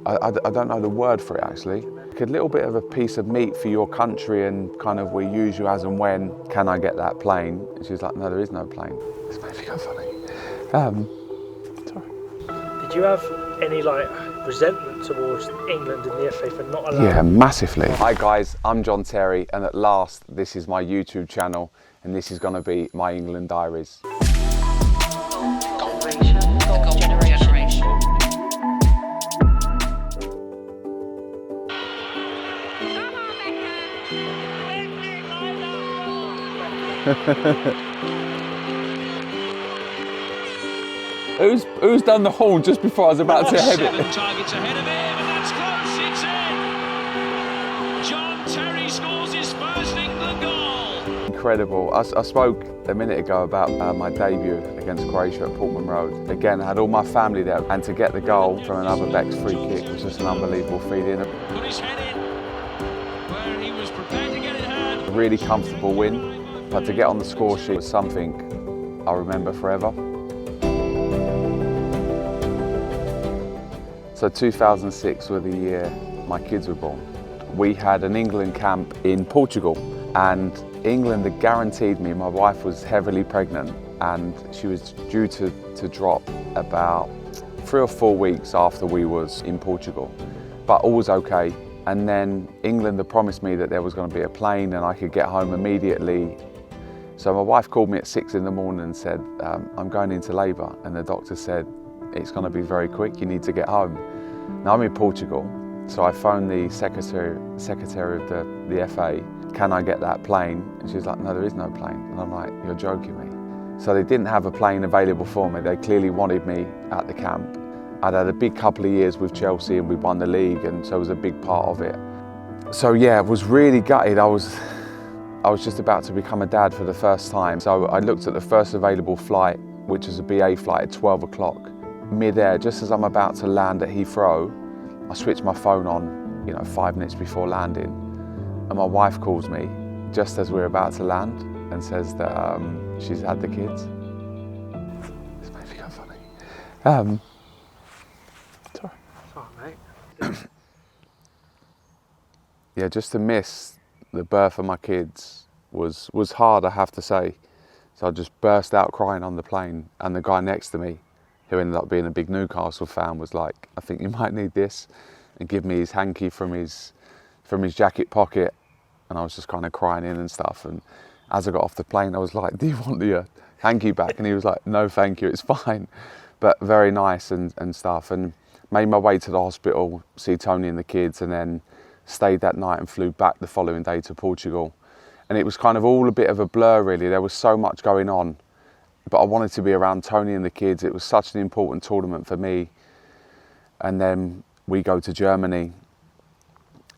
I don't know the word for it actually. Like a little bit of a piece of meat for your country and kind of we use you as and when. Can I get that plane? And she was like, no, there is no plane. This made me go funny. Sorry. Did you have any resentment towards England and the FA for not allowing? Yeah, massively. Hi guys, I'm John Terry and at last this is my YouTube channel and this is going to be my England Diaries. Who's done the horn just before I was about to head it? 7 targets ahead of him, and that's close, it's in! John Terry scores his first England goal! Incredible. I spoke a minute ago about my debut against Croatia at Portman Road. Again, I had all my family there, and to get the goal from another Beck's free kick was just an unbelievable feeling. Put his head in, where he was prepared to get it hard. A really comfortable win, but to get on the score sheet was something I'll remember forever. So 2006 was the year my kids were born. We had an England camp in Portugal and England had guaranteed me, my wife was heavily pregnant and she was due to drop about 3 or 4 weeks after we was in Portugal. But all was okay. And then England had promised me that there was going to be a plane and I could get home immediately. So my wife called me at 6 in the morning and said, I'm going into labour. And the doctor said, it's going to be very quick, you need to get home. Now I'm in Portugal, so I phoned the secretary of the FA, can I get that plane? And she was like, no, there is no plane. And I'm like, you're joking me. So they didn't have a plane available for me. They clearly wanted me at the camp. I'd had a big couple of years with Chelsea and we won the league, and so it was a big part of it. So yeah, I was really gutted. I was just about to become a dad for the first time. So I looked at the first available flight, which was a BA flight at 12 o'clock. Mid-air, just as I'm about to land at Heathrow, I switched my phone on, 5 minutes before landing, and my wife calls me just as we're about to land and says that she's had the kids. This made me go funny. Sorry. Sorry, mate. Yeah, just to miss the birth of my kids was hard, I have to say. So I just burst out crying on the plane, and the guy next to me, who ended up being a big Newcastle fan, was like, I think you might need this, and give me his hanky from his jacket pocket. And I was just kind of crying in and stuff. And as I got off the plane, I was like, do you want the hanky back? And he was like, no, thank you, it's fine. But very nice and stuff. And made my way to the hospital, see Tony and the kids, and then stayed that night and flew back the following day to Portugal. And it was kind of all a bit of a blur, really. There was so much going on. But I wanted to be around Tony and the kids. It was such an important tournament for me. And then we go to Germany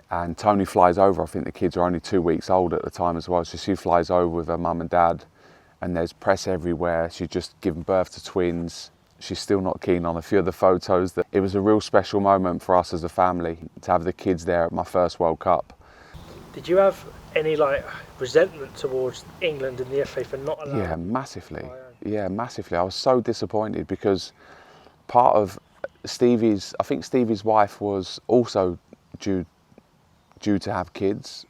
and Tony flies over. I think the kids are only 2 weeks old at the time as well. So she flies over with her mum and dad and there's press everywhere. She's just given birth to twins. She's still not keen on a few of the photos. It was a real special moment for us as a family to have the kids there at my first World Cup. Did you have any resentment towards England and the FA for not allowing? Yeah, massively. Yeah, massively. I was so disappointed because part of I think Stevie's wife was also due to have kids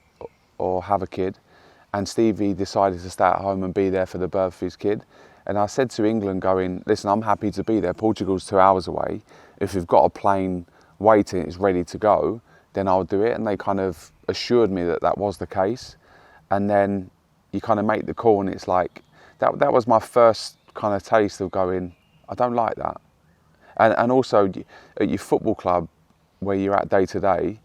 or have a kid, and Stevie decided to stay at home and be there for the birth of his kid. And I said to England going, listen, I'm happy to be there. Portugal's 2 hours away. If you've got a plane waiting, it's ready to go, then I'll do it. And they kind of assured me that that was the case. And then you kind of make the call and it's like, that was my first kind of taste of going, I don't like that. And also at your football club where you're at day to day,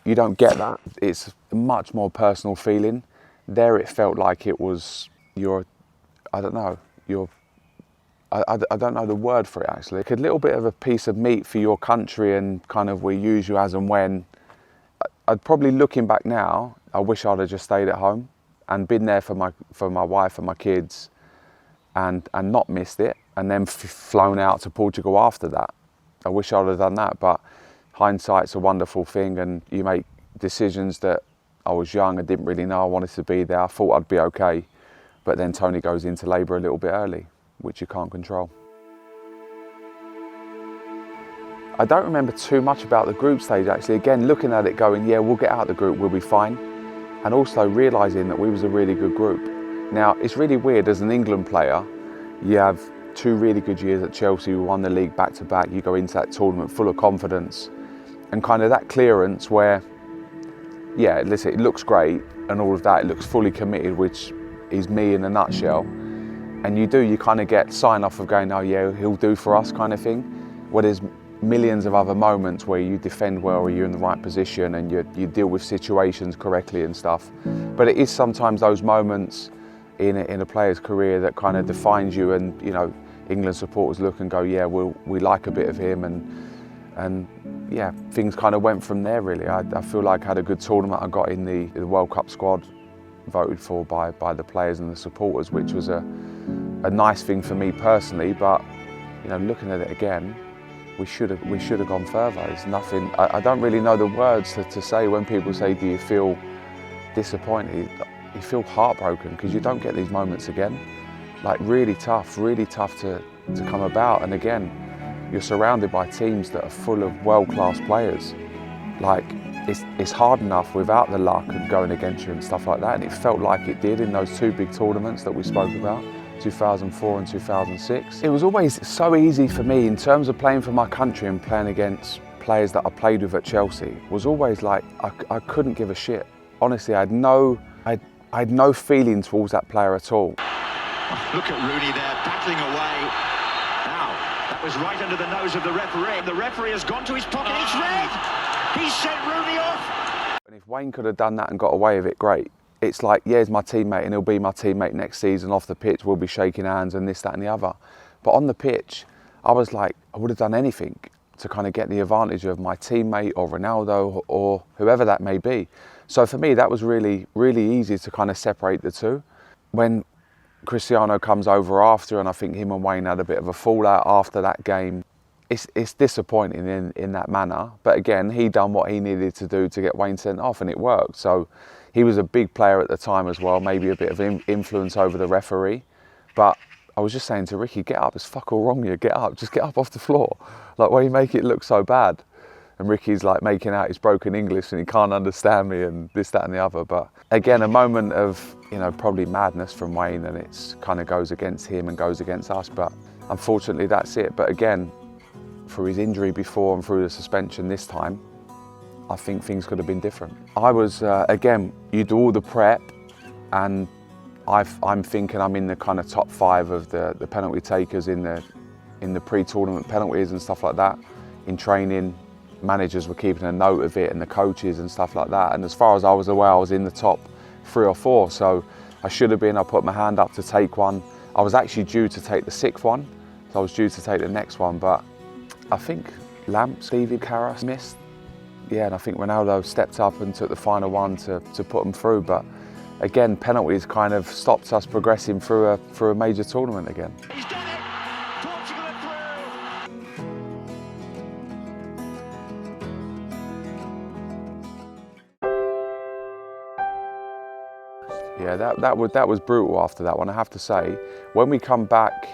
you don't get that. It's a much more personal feeling. There it felt like it was I don't know the word for it actually. Like a little bit of a piece of meat for your country and kind of we use you as and when. I'd probably, looking back now, I wish I'd have just stayed at home and been there for my wife and my kids and not missed it, and then flown out to Portugal after that. I wish I'd have done that, but hindsight's a wonderful thing and you make decisions that I was young, I didn't really know I wanted to be there. I thought I'd be okay, but then Tony goes into labour a little bit early, which you can't control. I don't remember too much about the group stage actually. Again, looking at it going, yeah, we'll get out of the group, we'll be fine. And also realising that we was a really good group. Now, it's really weird as an England player, you have 2 really good years at Chelsea, we won the league back to back, you go into that tournament full of confidence and kind of that clearance where, yeah, listen, it looks great and all of that, it looks fully committed, which is me in a nutshell. And you kind of get sign off of going, oh yeah, he'll do for us kind of thing. Where there's millions of other moments where you defend well or you're in the right position and you deal with situations correctly and stuff. But it is sometimes those moments in a player's career that kind of defines you, and you know, England supporters look and go, yeah, we like a bit of him, and yeah, things kind of went from there really. I feel like I had a good tournament. I got in the World Cup squad voted for by the players and the supporters, which was a nice thing for me personally, but you know, looking at it again, we should have gone further. There's nothing. I don't really know the words to say when people say, "Do you feel disappointed?" You feel heartbroken because you don't get these moments again. Like really tough to come about. And again, you're surrounded by teams that are full of world-class players. Like it's hard enough without the luck and going against you and stuff like that. And it felt like it did in those 2 big tournaments that we spoke about. 2004 and 2006. It was always so easy for me in terms of playing for my country and playing against players that I played with at Chelsea. Was always like I couldn't give a shit. Honestly, I had no feeling towards that player at all. Look at Rooney there, battling away. Now, that was right under the nose of the referee. The referee has gone to his pocket. It's red. He's sent Rooney off. And if Wayne could have done that and got away with it, great. It's like, yeah, he's my teammate and he'll be my teammate next season. Off the pitch, we'll be shaking hands and this, that and the other. But on the pitch, I was like, I would have done anything to kind of get the advantage of my teammate or Ronaldo or whoever that may be. So for me, that was really, really easy to kind of separate the two. When Cristiano comes over after, and I think him and Wayne had a bit of a fallout after that game, it's disappointing in that manner. But again, he done what he needed to do to get Wayne sent off and it worked. So he was a big player at the time as well, maybe a bit of influence over the referee. But I was just saying to Ricky, get up, it's fuck all wrong here, get up, just get up off the floor. Like, why you make it look so bad? And Ricky's like making out his broken English and he can't understand me and this, that and the other. But again, a moment of, you know, probably madness from Wayne, and it's kind of goes against him and goes against us. But unfortunately, that's it. But again, through his injury before and through the suspension this time, I think things could have been different. I was, again, you do all the prep and I'm thinking I'm in the kind of top 5 of the penalty takers in the pre-tournament penalties and stuff like that. In training, managers were keeping a note of it and the coaches and stuff like that. And as far as I was aware, I was in the top 3 or 4. So I should have been, I put my hand up to take one. I was actually due to take the 6th one. So I was due to take the next one, but I think Lamps, Stevie, Carras missed. Yeah, and I think Ronaldo stepped up and took the final one to put them through. But again, penalties kind of stopped us progressing through a major tournament again. He's done it. Portugal are through. Yeah, that was brutal after that one, I have to say. When we come back,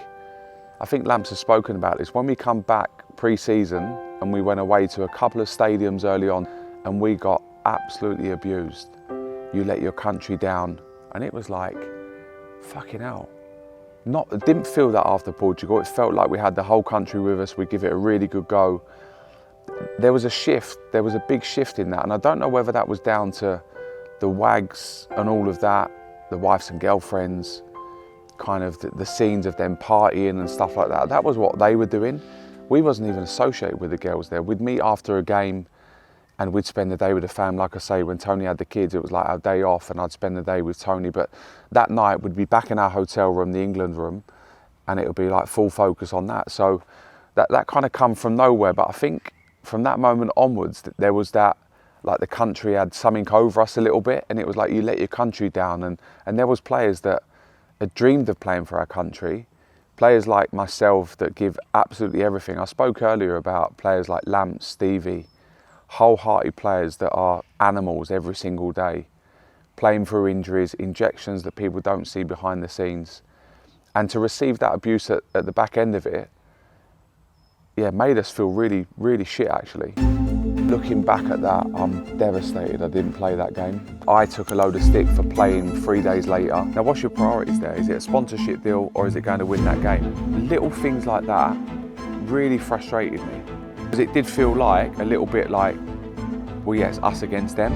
I think Lamps has spoken about this, when we come back pre-season and we went away to a couple of stadiums early on and we got absolutely abused. You let your country down, and it was like, fucking hell. It didn't feel that after Portugal, it felt like we had the whole country with us, we'd give it a really good go. There was a shift, there was a big shift in that, and I don't know whether that was down to the wags and all of that, the wives and girlfriends, kind of the scenes of them partying and stuff like that. That was what they were doing. We wasn't even associated with the girls there. We'd meet after a game and we'd spend the day with the fam. Like I say, when Tony had the kids, it was like our day off and I'd spend the day with Tony. But that night we'd be back in our hotel room, the England room, and it would be like full focus on that. So that kind of come from nowhere. But I think from that moment onwards, there was that, like the country had something over us a little bit, and it was like you let your country down. And there was players that had dreamed of playing for our country. Players like myself that give absolutely everything. I spoke earlier about players like Lamps, Stevie, wholehearted players that are animals every single day, playing through injuries, injections that people don't see behind the scenes. And to receive that abuse at the back end of it, yeah, made us feel really, really shit actually. Looking back at that, I'm devastated I didn't play that game. I took a load of stick for playing 3 days later. Now what's your priorities there? Is it a sponsorship deal or is it going to win that game? Little things like that really frustrated me. Because it did feel like, a little bit like, well yes, us against them.